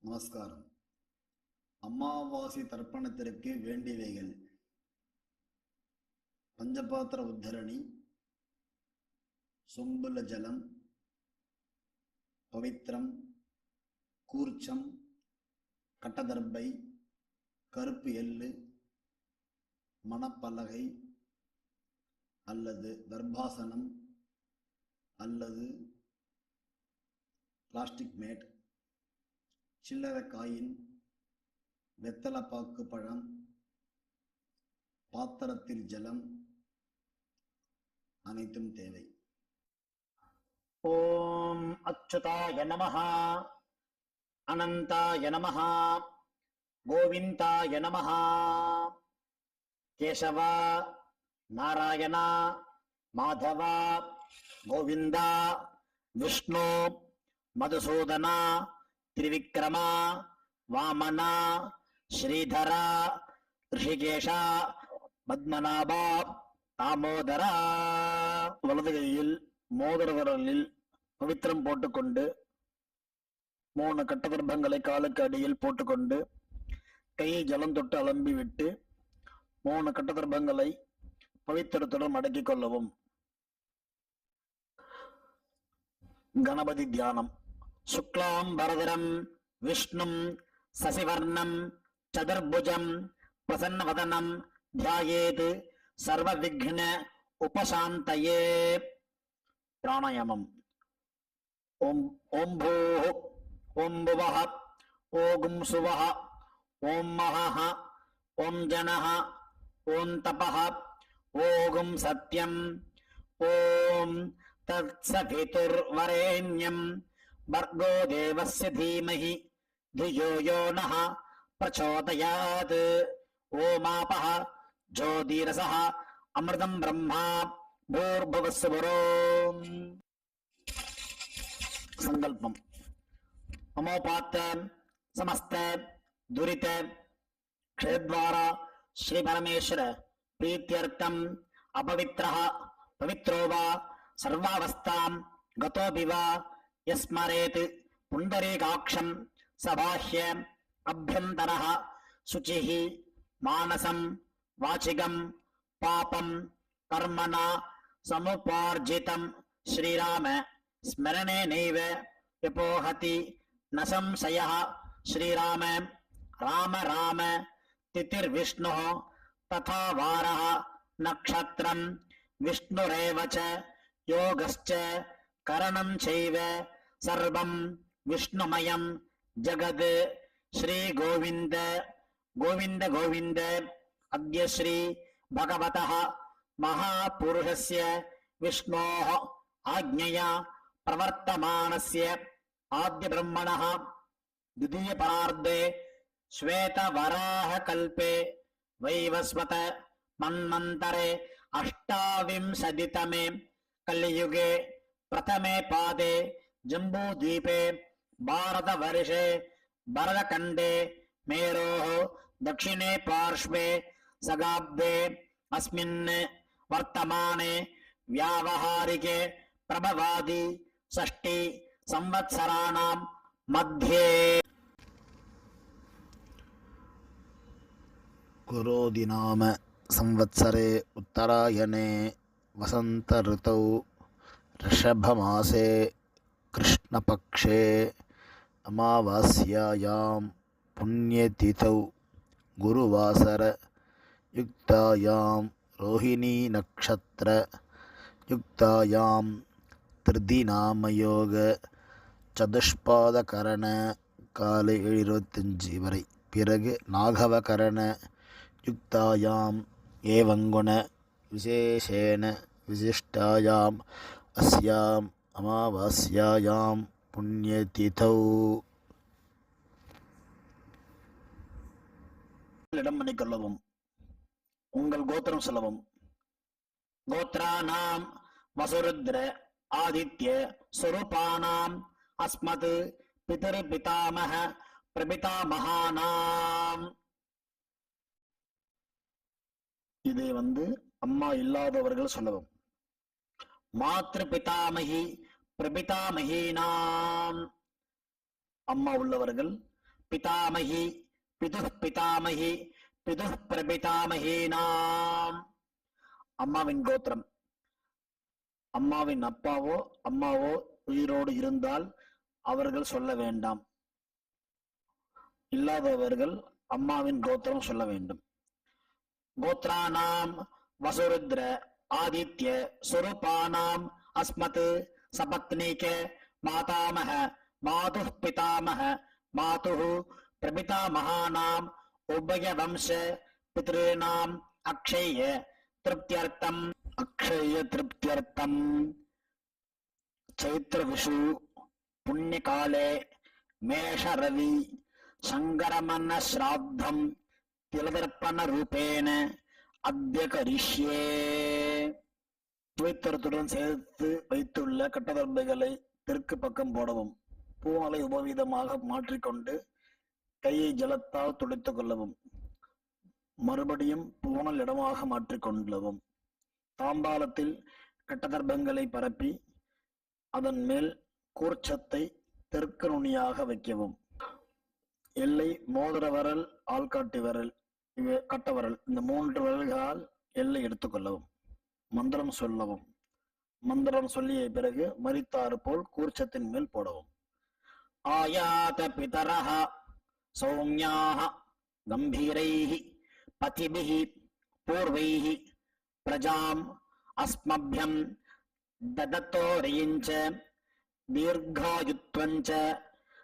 நமஸ்காரம். அமாவாசை தர்ப்பணத்திற்கு வேண்டியவைகள்: பஞ்சபாத்திர உத்தரணி, சொம்புல ஜலம், பவித்திரம், கூர்ச்சம், கட்டதர்பை, கருப்பு எள்ளு, மணப்பலகை அல்லது தர்பாசனம் அல்லது பிளாஸ்டிக் மேட், சில்லறை காயின், வெத்தலைப்பாக்கு பழம், பாத்திரத்தில் ஜலம் அனைத்தும் தேவை. ஓம் அச்சுதாய நமஹ, அனந்தாய நமஹ, கோவிந்தாய நமஹ. கேசவ, நாராயண, மாதவ, கோவிந்தா, விஷ்ணு, மதுசூதன, திரிவிக்ரம, வாமன, ஸ்ரீதர, ரிஷிகேஷ, பத்மநாப, தாமோதரா. வலது கையில் மோதிர விரலில் பவித்திரம் போட்டுக்கொண்டு 3 கட்டகர்ப்பங்களை காலுக்கு அடியில் போட்டுக்கொண்டு கையை ஜலம் தொட்டு அலம்பி விட்டு 3 கட்டகர்ப்பங்களை பவித்திரத்துடன் மடக்கிக் கொள்ளவும். கணபதி தியானம். சுக்லாம் பரதரம் விஷ்ணும் சசிவர்ணம் சதுர்புஜம் பிரசன்னவதனம் தியாயேத் சர்வ விக்ன உபசாந்தயே. பிராணாயாமம். ஓம் பூஹ், ஓம் புவஹ, ஓம் சுவஹ, ஓம் மஹஹ, ஓம் ஜனஹ, ஓம் தபஹ, ஓம் சத்யம், ஓம் தத்சவிதுர்வரேண்யம் भर्गो देवस्य धीमहि धियो यो नः प्रचोदयात्. ओमापः ज्योतिरसः अमृतं ब्रह्मा भूर्भुवस्सुवरो. संकल्पम. ममोपात्त समस्त दुरित क्षेत्रद्वारा श्री परमेश्वर प्रीत्यर्थम अपवित्रः पवित्रो वा सर्वावस्थां गतोऽपि वा यस्मरेत् पुण्डरीकाक्षं सबाह्य अभ्यन्तरः शुचिः मानसं वाचिकं पापं कर्मणा समुपार्जितं श्रीराम स्मरणेनैव विपोहति न संशयः. श्रीराम राम राम तिथिर्विष्णुः तथा वारः नक्षत्रं विष्णुरेव च योगश्च करणं चैव सर्वं विष्णुमयं जगत्. श्री गोविंद गोविंद गोविंद. अद्य श्री भगवतः महापुरुषस्य विष्णोः आज्ञया प्रवर्तमानस्य आद्य ब्रह्मणः द्वितीय परार्धे श्वेतवराहकल्पे वैवस्वत मन्वन्तरे अष्टाविंशतितमे कलियुगे प्रथमे पादे जम्बूद्वीपे भारतवर्षे भरतखण्डे मेरोः दक्षिणे पार्श्वे सगाब्दे अस्मिन् वर्तमाने व्यावहारिके प्रभवादि षष्टि संवत्सराणां मध्ये कुरोदिनाम संवत्सरे उत्तरायणे वसंत ऋतौ ऋषभमासे कृष्णपक्षे अमावास्यायां पुण्यतिथौ गुरुवासर युक्तायां रोहिणी नक्षत्र युक्तायां திருதிநாமயோக சதுஷ்பாதகரண காலை 7:25 வரை. பிறகு நாகவகரண யுக்தாயாம் ஏவங்குண விசேஷேன விசிஷ்டாயாம் அஸ்யாம் அமாவாஸ்யாயாம் புண்ணியதிதௌ. இடம் பண்ணிக்கொள்ளவும். உங்கள் கோத்திரம் சொல்லவும். கோத்ரானாம் வசுருத்ர ஆதித்ய ஸ்வரூபானாம் அஸ்மத் பிதர் பிதாமஹ பிரபிதாமஹானாம். இதை அம்மா இல்லாதவர்கள் சொல்லவும். மாத்ரு பிதாமகி பிரபிதாமகீனாம். அம்மா உள்ளவர்கள் பிதாமகி பிதுः பிதாமகி பிதுः பிரபிதாமகீனாம். அம்மாவின் கோத்திரம். அம்மாவின் அப்பாவோ அம்மாவோ உயிரோடு இருந்தால் அவர்கள் சொல்ல வேண்டாம். இல்லாதவர்கள் அம்மாவின் கோத்திரம் சொல்ல வேண்டும். கோத்ரானாம் வசுருத்ர ஆதித்ய சுரூபானாம் அஸ்மத் சபத்னீக மாதாமஹ மாதுः பிதாமஹ மாதுः பிரபிதாமகானாம் உபய வம்ச பித்ருணாம் அக்ஷய திருப்தியர்த்தம் चैत्र विषु पुण्यकाले मेषरवि संगरमन श्राद्धम तिलदर्पण रूपेण अद्य करिष्ये. துவைத்தரத்துடன் சேர்த்து வைத்துள்ள கட்டதர்பைகளை தெற்கு பக்கம் போடவும். பூமலை உபவீதமாக மாற்றிக்கொண்டு கையை ஜலத்தால் துடைத்துக் கொள்ளவும். மறுபடியும் பூனல் இடமாக மாற்றிக்கொள்ளவும். தாம்பாலத்தில் கட்டதர்பங்களை பரப்பி அதன் மேல் கூர்ச்சத்தை தெற்கு நுனியாக வைக்கவும். எல்லை மோதிர விரல், ஆள்காட்டி விரல், கட்டவரல், இந்த 3 விரல்களால் எல்லை எடுத்துக்கொள்ளவும். மந்திரம் சொல்லவும். மந்திரம் சொல்லிய பிறகு மரித்தாறு போல் கூர்ச்சத்தின் மேல் போடவும். ஆயாத பிதரஹ சௌம்யாஹ கம்பீரைஹி பதிபிஹி பூர்வைஹி பிரஜாம் அஸ்மப்யம் ददतोरियञ्च दीर्घायुत्वञ्च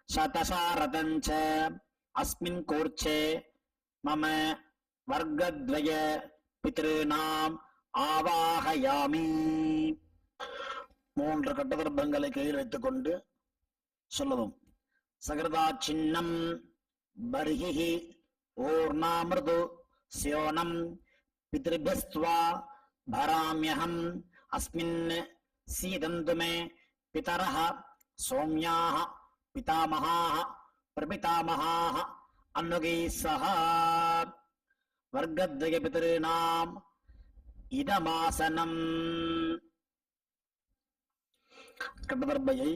शतसारथञ्च अस्मिन् कूर्चे मम वर्गद्वय पितॄणाम् ஆவாஹயாமி. 3 கட்டதர்பங்களை கையில் வைத்துக் கொண்டு சொல்லவும். சகிருதா சின்னம் பர்ஹிஹி ஊர்ணாமிருது ஸ்யோனம் பித்ருபிஸ்த்வா பராம்யஹம் अस्मिन् सीदन्तु मे पितरः सौम्याः पितामहाः प्रपितामहाः अन्नुगैः सह वर्गद्वय पितॄणाम् இதமாசனம். கட்டதர்பையை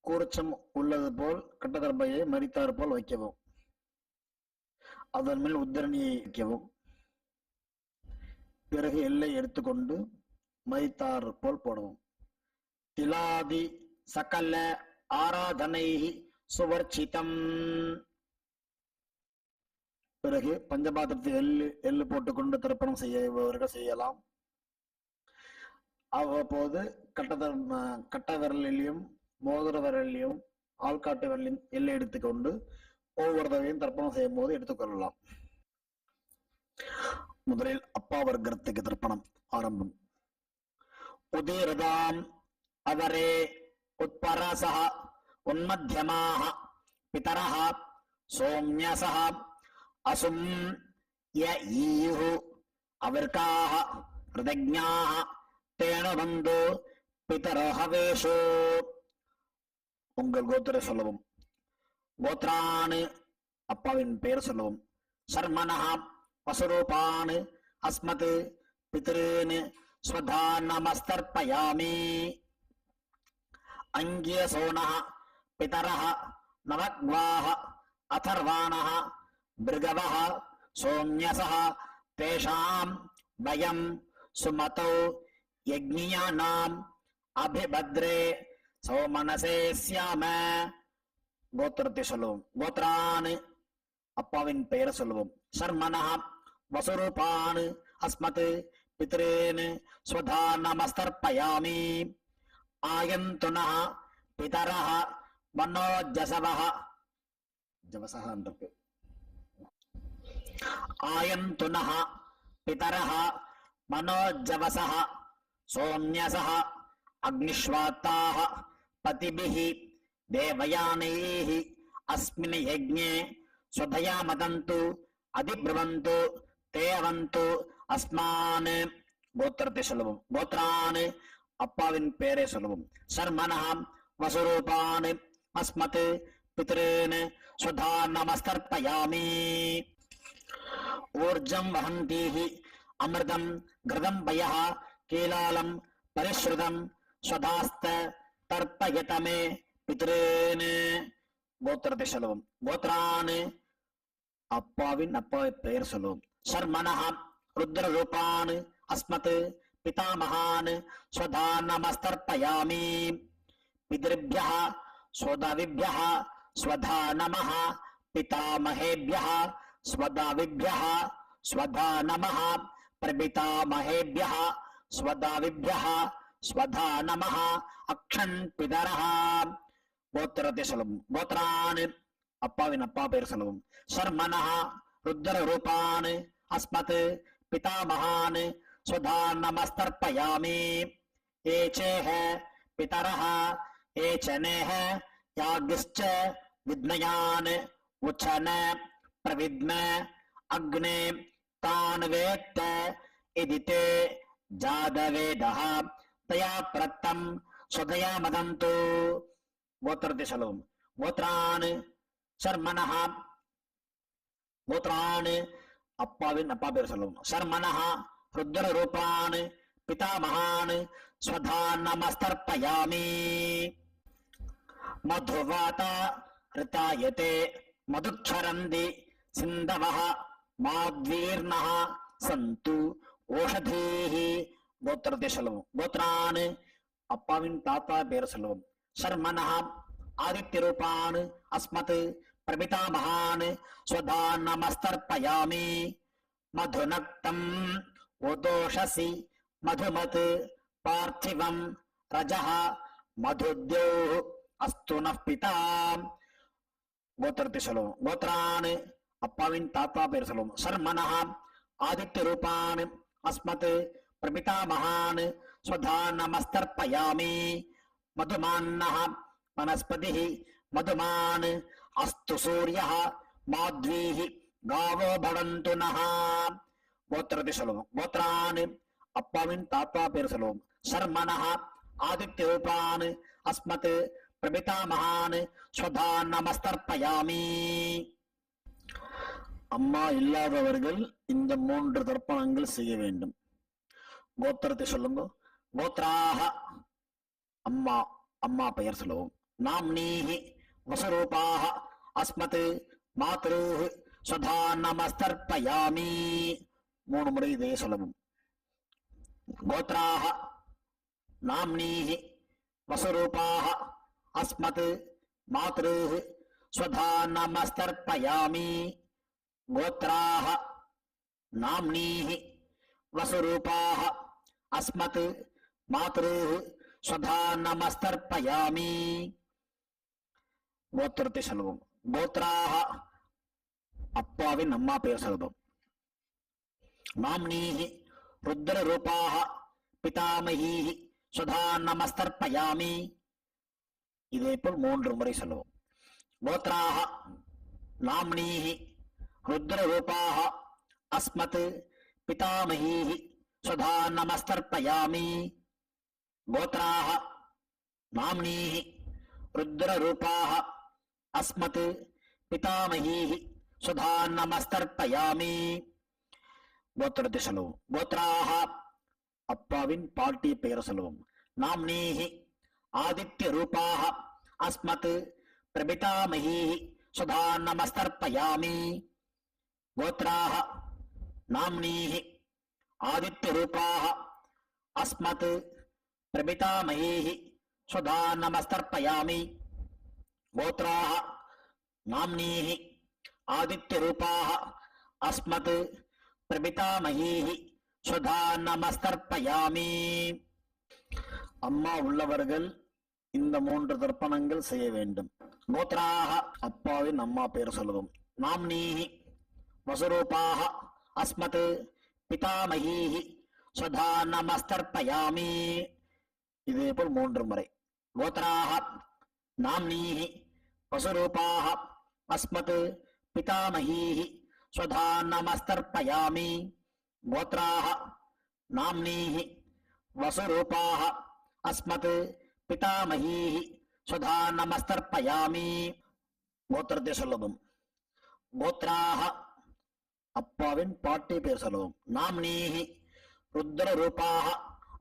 கூர்ச்சம் உள்ளது போல் கட்டதர்பையை மரித்தாறு போல் வைக்கவும். அதன் மேல் உத்தரணியை வைக்கவும். பிறகு எல்லை எடுத்துக்கொண்டு மரித்தாறு போல் போடவும். திலாதி சகல ஆராதனை சுவர்ச்சிதம். பிறகு பஞ்சபாத்திரத்தில் எள்ளு போட்டுக்கொண்டு தர்ப்பணம் செய்யவர்கள் செய்யலாம். அவ்வப்போது கட்ட விரலிலையும் மோதிர விரலிலையும் ஆள்காட்டு விரலின் எல்லை எடுத்துக்கொண்டு ஒவ்வொரு தடவையும் தர்ப்பணம் செய்யும் போது எடுத்துக்கொள்ளலாம். முதலில் அப்பா வர்க்கத்துக்கு தர்ப்பணம் ஆரம்பம். உதீரதாம் அவரே உத்பரசஹ உன்மத்யமாஹ பிதரஹ சோம்யசஹ அசும் யஈஹு அவர்காஹ ருதஜ்ஞாஹ தேனவந்து பிதரஹவேஷு. உங்கள் கோத்திர சொல்லவும். கோத்ரானு அப்பாவின் பெயர் சொல்லவும். சர்மனஹ வசுரூபான் அஸ்மத் பித்ருன் ஸ்வதானமஸ்தர்ப்பயாமி. அங்கியசோனஹ பிதரஹ நவக்வாஹ அதர்வாணஹ பிருகவஹ சோம்யசஹ தேஷாம் வயம் சுமதௌ யக்ஞியானாம் அபிபத்ரே சோமனசே ஸ்யாம. கோத்திரத்தை சொல்லுவோம். கோத்ரான் அப்பாவின் பெயர் சொல்லுவோம். சர்மனஹ வசுரூபான் அஸ்மத் பித்ருன் ஸ்வதானமஸ்தர்ப்பயாமி. ஆயந்துனஹ பிதரஹ மனோஜசவஹ. ஜவசஹ என்றது. ஆயந்துனஹ பிதரஹ மனோஜவசஹ சோம்யசஹ அக்னிஷ்வாத்தாஹ பதிபிஹி தேவயானைஹி அஸ்மின் யஜ்ஞே ஸ்வதயா மதந்து அதிப்ரவந்து தேவந்து அஸ்மான். கோத்திரத்தை சொல்லவும். கோத்ரான் அப்பாவின் பெயரை சொல்லவும். சர்மனஹ வசுரூபான் அஸ்மத் பித்ருன் ஸ்வதானமஸ்தர்ப்பயாமி. ஊர்ஜம் வஹந்தீஹி அமிர்தம் கிருதம் பயஹ கீலாலம் பரிஸ்ருதம் ஸ்வதாஸ்த தர்ப்பயத மே பித்ருன். கோத்திரத்தை சொல்லவும். கோத்ரான் அப்பாவின் அப்பாவை பெயர் சொல்லவும். சர்மனஹ ருத்ர ரூபான் அஸ்மத் பிதாமகான் ஸ்வதா நமஸ்தர்ப்பயாமி. பிதृभ्यः स्वदाविभ्यः स्वधा नमः. पितामहेभ्यः स्वदाविभ्यः स्वधा नमः. प्रपितामहेभ्यः स्वदाविभ्यः स्वधा नमः. अक्षन् पितरः. கோத்திரத்தை சொல்லவும். கோத்ரான் அப்பாவின் அப்பா பெயர் சொல்லவும். சர்மனஹ ருத்ர ரூபான் அஸ்மத் பிதாமகான் ஸ்வதா நமஸ்தர்ப்பயாமி. ஏச்சேஹ பிதரஹ ஏச்சனேஹ யாக்ஞ்ச வித்மயான் உச்சன பிரவித்ம அக்னே தான் வேத்த இதி தே ஜாதவேதஹ தயா பிரத்தம் ஸ்வதயா மதந்து. கோத்திரத்தை சொல்லவும். கோத்ரான் சர்மனஹ கோத்ரான் அப்பாவின் அப்பா பேர் சொல்லவும். சர்மனஹ ருத்ர ரூபான் பிதாமகான் ஸ்வதா நமஸ்தர்ப்பயாமி. மதுவாதா ரிதாயதே மதுக்ஷரந்தி சிந்தவஹ மாத்வீர்ணஹ சந்து ஓஷதீஹி. கோத்திரத்தை சொல்லவும். கோத்ரான் அப்பாவின் தாத்தா பேர் சொல்லவும். சர்மனஹ ஆதித்ய ரூபான் அஸ்மத் பிரபிதாமகான் ஸ்வதா நமஸ்தர்ப்பயாமி. மதுநக்தம் உதோஷசி மதுமத் பார்த்திவம் ரஜஹ மதுத்யோஹ் அஸ்து நः பிதா. கோத்திரத்தை சொல்லவும். கோத்ரான் அப்பாவின் தாத்தா பேர் சொல்லவும். சர்மனஹ ஆதித்ய ரூபான் அஸ்மத் பிரபிதாமகான் ஸ்வதா நமஸ்தர்ப்பயாமி. மதுமான்னஹ வனஸ்பதிः மதுமான் அஸ்து சூரியः மாத்வீः காவோ பவந்து நः. கோத்திரத்தை சொல்லவும். கோத்ரான் அப்பாவின் தாத்தா பேர் சொல்லவும். சர்மனஹ ஆதித்ய ரூபான் அஸ்மத் பிரபிதாமகான் ஸ்வதா நமஸ்தர்ப்பயாமி. அம்மா இல்லாதவர்கள் இந்த 3 தர்ப்பணங்கள் செய்ய வேண்டும். கோத்திரத்தை சொல்லுங்க. கோத்ராஹ அம்மா அம்மா பெயர் சொல்லவும். நாம்னீஹி வசுரூபாஹ அஸ்மத் மாத்ருஹ் ஸ்வதா நமஸ்தர்ப்பயாமி. 3 முறை இதே சொல்லவும். கோத்ராஹ நாம்னீஹி வசுரூபாஹ அஸ்மத் மாத்ருஹ் ஸ்வதா நமஸ்தர்ப்பயாமி. கோத்ராஹ நாம்னீஹி வசுரூபாஹ அஸ்மத் மாத்ருஹ் ஸ்வதா நமஸ்தர்ப்பயாமி. கோத்திரத்தை சொல்லுவோம். கோத்ராஹ அப்பாவின் அம்மா பெயர் சொல்லுவோம். நாம்னீஹி ருத்ர ரூபாஹ பிதாமஹீஹி ஸ்வதா நமஸ்தர்ப்பயாமி. இதேபோல் 3 முறை சொல்லுவோம். கோத்ராஹ நாம்னீஹி ருத்ர ரூபாஹ அஸ்மத் பிதாமஹீஹி ஸ்வதா நமஸ்தர்ப்பயாமி. கோத்ராஹ நாம்னீஹி ருத்ர ரூபாஹ அஸ்மத் பிதாமஹீஹி ஸ்வதா நமஸ்தர்ப்பயாமி. கோத்திரத்தை சொல்லுவோம். கோத்ராஹ அப்பாவின் பாட்டி பெயர் சொல்லுவோம். நாம்னீஹி ஆதித்ய ரூபாஹ அஸ்மத் பிரபிதாமஹீஹி ஸ்வதா நமஸ்தர்ப்பயாமி. கோத்ராஹ நாம்னீஹி ஆதித்ய ரூபாஹ அஸ்மத் பிரபிதாமஹீஹி ஸ்வதா நமஸ்தர்ப்பயாமி. கோத்ராஹ நாம்னீஹி ஆதித்ய ரூபாஹ அஸ்மத் பிரபிதாமஹீஹி ஸ்வதா நமஸ்தர்ப்பயாமி. அம்மா உள்ளவர்கள் இந்த 3 தர்ப்பணங்கள் செய்ய வேண்டும். கோத்ராஹ அப்பாவின் அம்மா பெயர் சொல்லுவோம். நாம்னீஹி வசுரூபாஹ அஸ்மத் பிதாமஹீஹி ஸ்வதா நமஸ்தர்ப்பயாமி. இதேபோல் 3 முறை. கோத்ராஹ நாம்னீஹி வசுரூபாஹ அஸ்மத் பிதாமஹீஹி ஸ்வதா நமஸ்தர்ப்பயாமி. கோத்ராஹ நாம்னீஹி வசுரூபாஹ அஸ்மத் பிதாமஹீஹி ஸ்வதா நமஸ்தர்ப்பயாமி. கோத்திரத்தை சொல்லவும். கோத்ராஹ அப்பாவின் பாட்டி பேர் சொல்லவும். நாம்னீஹி ருத்ர ரூபாஹ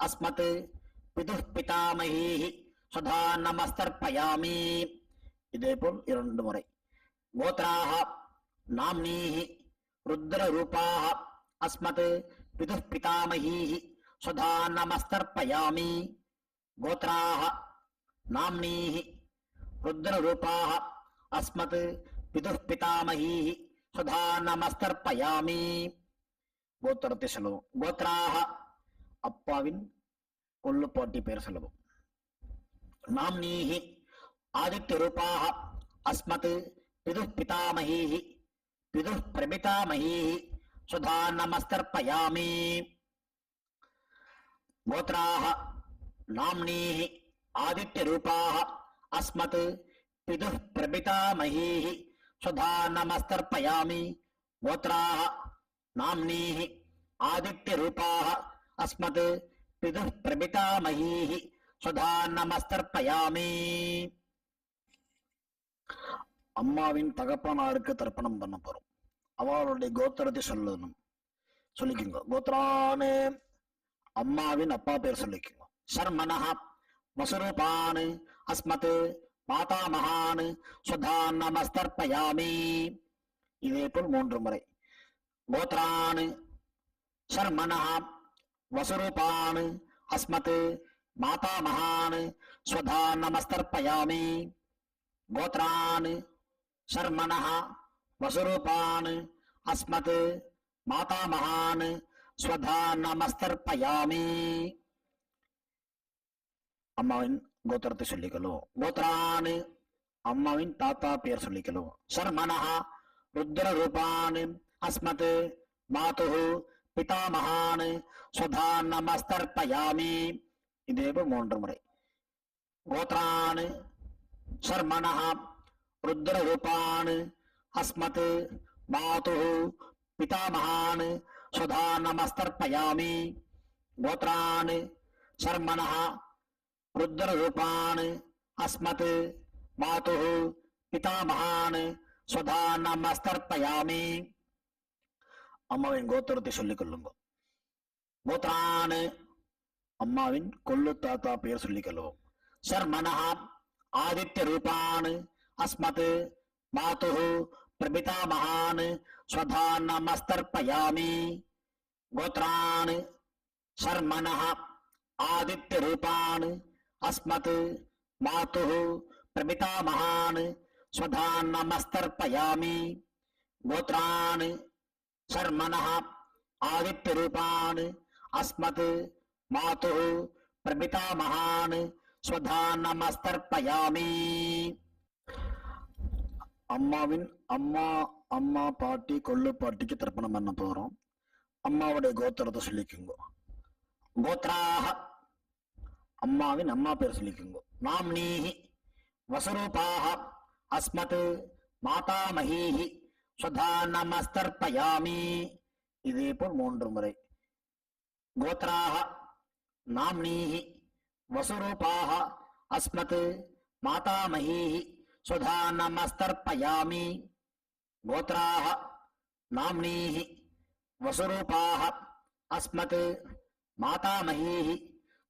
அஸ்மத் பிதுः பிதாமஹீஹி ஸ்வதா நமஸ்தர்ப்பயாமி. இதேபோல் 2 முறை. கோத்ராஹ நாம்னீஹ ருத்ரரூபாஹ அஸ்மத் பிதுः பிதாமஹீஹ ஸ்வதா நமஸ்தர்ப்பயாமி. கோத்ராஹ நாம்னீஹ ருத்ரரூபாஹ அஸ்மத் பிதுः பிதாமஹீஹ ஸ்வதா நமஸ்தர்ப்பயாமி. கோத்திரத்தை சொல்லவும். கோத்ராஹ அப்பாவின் கொள்ளுப்பாட்டி பெயர் சொல்லவும். நாம்னீஹ ஆதித்ய ரூபாஹ அஸ்மத் பிதுः பிதாமஹீஹ பிதுः பிரபிதாமஹீஹ ஸ்வதா நமஸ்தர்ப்பயாமி. கோத்ராஹ நாம்னீஹ ஆதித்ய ரூபாஹ அஸ்மத் பிதுः பிரபிதாமஹீஹ ஸ்வதா நமஸ்தர்ப்பயாமி. கோத்ராஹ நாம்னீஹ ஆதித்ய ரூபாஹ அஸ்மத் பிதுः பிரபிதாமஹீஹ ஸ்வதா நமஸ்தர்ப்பயாமி. அம்மாவின் தகப்பனாருக்கு தர்ப்பணம் பண்ண போறோம். அவளுடைய கோத்திரத்தை சொல்லிக்கோங்க. கோத்ரானு அம்மாவின் அப்பா பேர் சொல்லிக்கோங்க. சர்மனஹ வசுரூபான் அஸ்மத் மாதாமகான் ஸ்வதா நமஸ்தர்ப்பயாமி. இதேபோல் 3 முறை. கோத்ரான் சர்மனஹ வசுரூபான் அஸ்மத் மாதாமகான் ஸ்வதா நமஸ்தர்ப்பயாமி. கோத்ரான் சர்மனஹ வசுரூபான் அஸ்மத் மாதாமகான் ஸ்வதா நமஸ்தர்ப்பயாமி. அம்மாவின் கோத்திரத்தை சொல்லிக்கலும். கோத்ரான் அம்மாவின் தாத்தா பெயர் சொல்லிக்கலும். சர்மனஹ ருத்ரரூபான் அஸ்மத் மாதுः பிதாமகான் ஸ்வதா நமஸ்தர்ப்பயாமி. இதேபோல் 3 முறை. கோத்ரான் சர்மனஹ ருத்ரரூபான் அஸ்மத் மாதுः பிதாமகான் ஸ்வதா நமஸ்தர்ப்பயாமி. கோத்ரான் சர்மனஹ ருத்ரரூபான் அஸ்மத் மாதுः பிதாமகான் ஸ்வதா நமஸ்தர்ப்பயாமி. அம்மாவின் கோத்திரத்தை சொல்லிக் கொள்ளுங்க. கோத்ரான் அம்மாவின் கொள்ளு தாத்தா பெயர் சொல்லிக்கொள்வோம். சர்மனஹ ஆதித்ய ரூபான் அஸ்மத் மாதுः பிரபிதாமகான் ஸ்வதா நமஸ்தர்ப்பயாமி. கோத்ரான் சர்மனஹ ஆதித்ய ரூபான் அஸ்மத் மாதுः பிரபிதாமகான் ஸ்வதா நமஸ்தர்ப்பயாமி. கோத்ரான் சர்மனஹ ஆதித்ய ரூபான் அஸ்மத் மாதுः பிரபிதாமகான் ஸ்வதா நமஸ்தர்ப்பயாமி. அம்மாவின் அம்மா பாட்டி கொள்ளு பாட்டிக்கு தர்ப்பணம் பண்ண போறோம். அம்மாவுடைய கோத்திரத்தை சொல்லிக்குங்க. கோத்ராஹ அம்மாவின் அம்மா பேர் சொல்லிக்குங்க. நாம்னீஹ வசுரூபாஹ அஸ்மத் மாதாமஹீஹ ஸ்வதா நமஸ்தர்ப்பயாமி. இதேபோல் 3 முறை. கோத்ராஹ நாம்னீஹ வசுரூபாஹ அஸ்மத் மாதாமஹீஹ ஸ்வதா நமஸ்தர்ப்பயாமி. கோத்ராஹ நாம்னீஹ வசுரூபாஹ அஸ்மத் மாதாமஹீஹ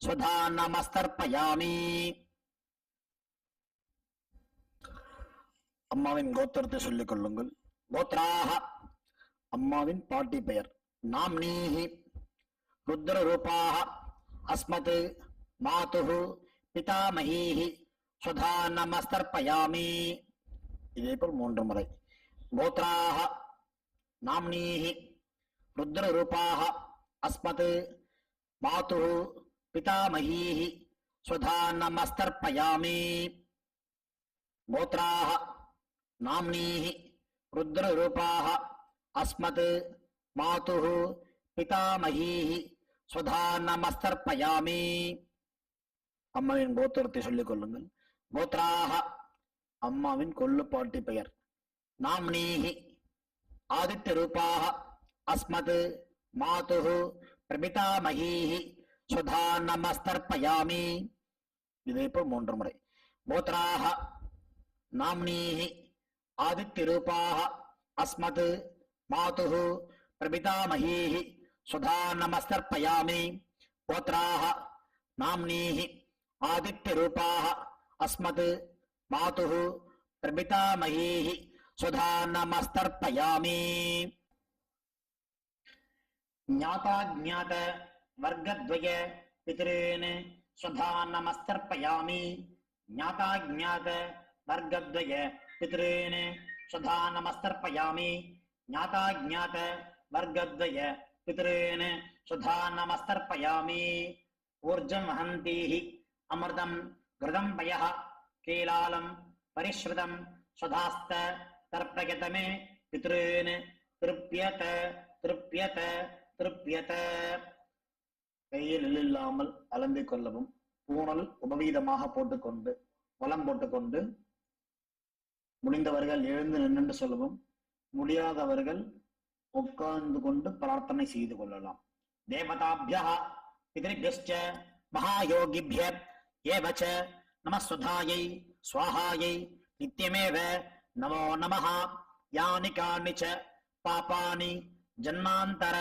ஸ்வதா நமஸ்தர்ப்பயாமி. அம்மாவின் கோத்திரத்தை சொல்லிக் கொள்ளுங்கள். கோத்ராஹ அம்மாவின் பாட்டி பெயர். நாம்னீஹ ருத்ரரூபாஹ அஸ்மத் மாதுः பிதாமஹீஹ ஸ்வதா நமஸ்தர்ப்பயாமி. இதேபோல் 3 முறை. கோத்ராஹ நாம்னீஹ ருத்ரரூபாஹ அஸ்மத் மாதுः பிதாமஹீஹ ஸ்வதா நமஸ்தர்ப்பயாமி. கோத்ராஹ நாம்னீஹ ருத்ரரூபாஹ அஸ்மத் மாதுः பிதாமஹீஹ ஸ்வதா நமஸ்தர்ப்பயாமி. அம்மாவின் கோத்திரத்தை சொல்லிக் கொள்ளுங்கள். கோத்ராஹ அம்மாவின் கொள்ளுப்பாட்டி பெயர். நாம்னீஹ ஆதித்ய ரூபாஹ அஸ்மத் மாதுः பிரபிதாமஹீஹ ஸ்வதா நமஸ்தர்ப்பயாமி. இதேபோல் 3 முறை. கோத்ராஹ நாம்னீஹ ஆதித்ய ரூபாஹ அஸ்மத் மாதுः பிரபிதாமஹீஹ ஸ்வதா நமஸ்தர்ப்பயாமி. கோத்ராஹ நாம்னீஹ ஆதித்ய ரூபாஹ அஸ்மத் மாதுः प्रपितामहीः स्वधा नमस्तर्पयामि। ज्ञाताज्ञात वर्गद्वय पितॄन् स्वधा नमस्तर्पयामि। ज्ञाताज्ञात वर्गद्वय पितॄन् स्वधा नमस्तर्पयामि। ज्ञाताज्ञात वर्गद्वय पितॄन् स्वधा नमस्तर्पयामि। ऊर्जं वहन्तीः अमृतं घृतं पयः कीलालं परिश्रुतं स्वधास्त तर्पयत मे पितॄन् திருப்பியத திருப்பியத திருப்பியத. கையில் இல்லாமல் அலம்பிக் கொள்ளவும். பூணல் உபவீதமாக போட்டுக்கொண்டு வலம் போட்டுக்கொண்டு முடிந்தவர்கள் எழுந்து நின்று சொல்லவும். முடியாதவர்கள் உட்கார்ந்து கொண்டு பிரார்த்தனை செய்து கொள்ளலாம். தேவதாபியः பிதृभ्यश्च महायोगिभ्य एव च नमस्वधायै स्वाहायै नित्यमेव नमो नमः। यानि कानि च पापानि जन्मान्तर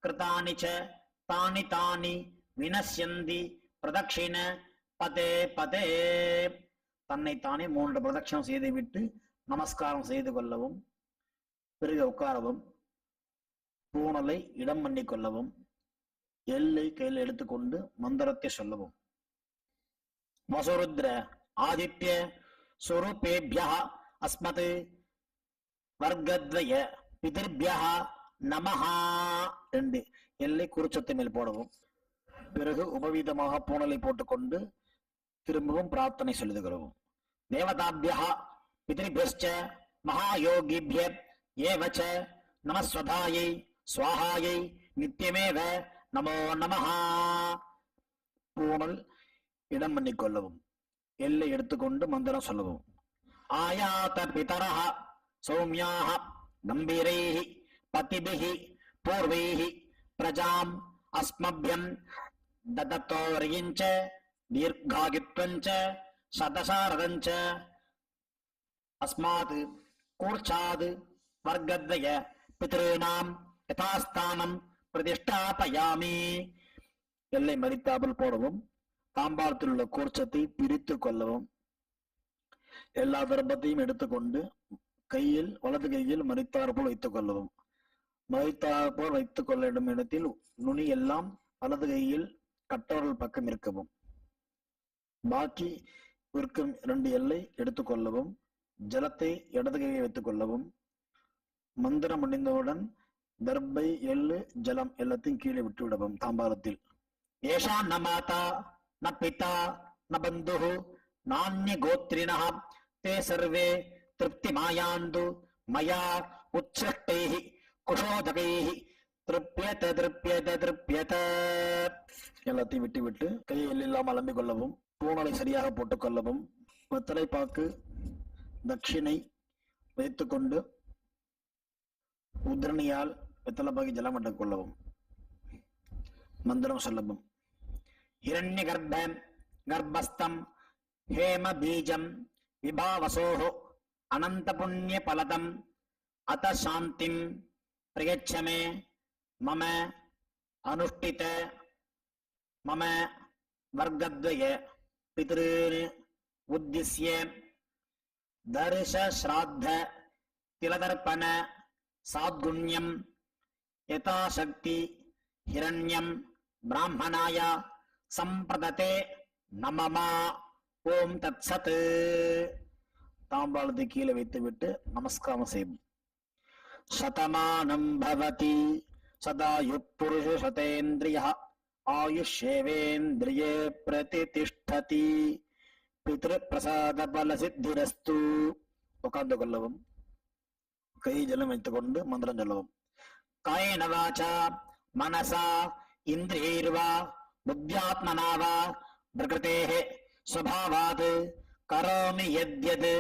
कृतानि च तानि तानि विनश्यन्ति प्रदक्षिण पदे पदे. தன்னைத்தானே 3 பிரதட்சணம் செய்துவிட்டு நமஸ்காரம் செய்து கொள்ளவும். பிறகு உட்காரவும். பூணலை இடம் பண்ணி கொள்ளவும். எல்லை கையில் எடுத்துக்கொண்டு மந்திரத்தை சொல்லவும். வசுருத்ர ஆதித்ய ஸ்வரூபேபியः அஸ்மத் வர்க்கத்வய பிதृभ्यः நமஹ. 2 எல்லை குறிச்சத்தை மேல் போடவும். பிறகு உபவீதமாக பூணலை போட்டுக்கொண்டு திரும்பவும் பிரார்த்தனை சொல்லுகிறோம். தேவதாபியः பிதृभ्यश्च महायोगिभ्य एव च नमस्वधायै स्वाहायै नित्यमेव नमो नमः. பூணல் இடம் பண்ணி கொள்ளவும். எல்லை எடுத்துக்கொண்டு மந்திரம் சொல்லவும். ஆயாத பிதரः சௌமியாः கம்பீரைः பதிபிः பூர்வைः பிரஜாம் அஸ்மभ्यं ददतोर्यञ्च दीर्घायुत्वञ्च शतशारदञ्च अस्मात् कूर्चाद् वर्गद्वय पितॄणां यथास्थानं प्रतिष्ठापयामि. எல்லை மறித்தாமல் போடவும். தாம்பாளத்தில் உள்ள கூர்ச்சத்தை பிரித்து கொள்ளவும். எல்லா தர்ப்பத்தையும் எடுத்துக்கொண்டு கையில் வலது கையில் மறித்தார் போல் வைத்துக் கொள்ளவும். மறித்தார் போல் வைத்துக் கொள்ள இடம் இடத்தில் நுனி எல்லாம் வலது கையில் கட்டவர்கள் பக்கம் இருக்கவும். பாக்கி இருக்கும் 2 எல்லை எடுத்துக்கொள்ளவும். ஜலத்தை இடது கையை வைத்துக் கொள்ளவும். மந்திரம் முடிந்தவுடன் தர்பை எள்ளு ஜலம் எல்லாத்தையும் கீழே விட்டு விடவும். தாம்பாளத்தில் ஏஷா ந மாதா ந பிதா ந பந்துः நான்ய கோத்ரிணः தே சர்வே திருப்தி மாயாந்து மயா உத்ஸ்ருஷ்டைः குஷோதகைः திருப்யத திருப்யத திருப்யத. எல்லாத்தையும் விட்டு விட்டு கையில் இல்லாமல் அலம்பிக் கொள்ளவும். பூணலை சரியாக போட்டுக் கொள்ளவும். வெத்தலை பாக்கு தட்சிணை வைத்துக்கொண்டு உத்ரணியால் வெத்தலை பாக்கி ஜலம் விட்டுக் கொள்ளவும். மந்திரம் சொல்லவும். हिरण्य गर्भस्थं हेम बीजं विभावसोः अनंत पुण्य फलदम् अत शांतिं प्रयच्छ मे मम अनुष्ठित मम वर्गद्वय पितॄन् उद्दिश्य दर्श श्राद्ध तिलदर्पण साद्गुण्यं यथाशक्ति हिरण्यं ब्राह्मणाय संप्रदते नममा. ஓம் தத்சத். தாம்பாளத்தை கீழே வைத்துவிட்டு நமஸ்காரம் செய்யும். சதமானம் பவதி சதாயு புருஷ சதேந்திரியः ஆயுஷ்யேவேந்திரியே பிரதிதிஷ்டதி பித்ரு பிரசாத பல சித்திரஸ்து. உட்கார்ந்து கொள்ளவும். கை ஜலம் வைத்துக்கொண்டு மந்திரம் சொல்லவும். காயேன வாசா மனசா இந்திரியைர்வா புத்தியாத்மனா வா பிரகிருதேஹ स्वभावात् करोमि यद्यद्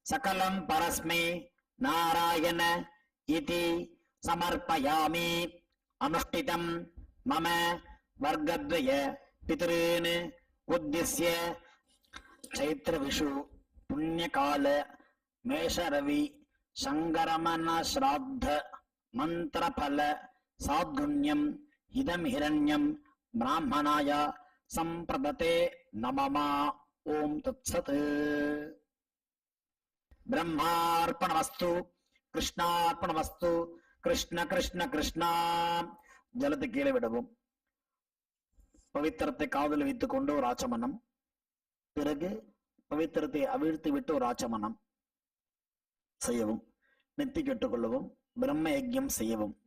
सकलं परस्मै नारायण इति समर्पयामि. अनुष्ठितं मम वर्गद्वय पितॄन् उद्दिश्य चैत्र विषु पुण्यकाल मेषरवि शङ्करमन श्राद्ध मन्त्रफल साद्गुण्यम् इदं हिरण्यं ब्राह्मणाय संप्रदते नममा. ஓம் தத்சத். பிரம்மார்ப்பணமஸ்து, கிருஷ்ணார்ப்பணமஸ்து, கிருஷ்ண கிருஷ்ண கிருஷ்ணா. ஜலத்தை கீழே விடவும். பவித்திரத்தை காதில் வைத்துக் கொண்டு ஒரு ஆச்சமனம். பிறகு பவித்திரத்தை அவிழ்த்து விட்டு ஒரு ஆச்சமனம் செய்யவும். நெத்தி கெட்டுக்கொள்ளவும். பிரம்ம யஜ்யம் செய்யவும்.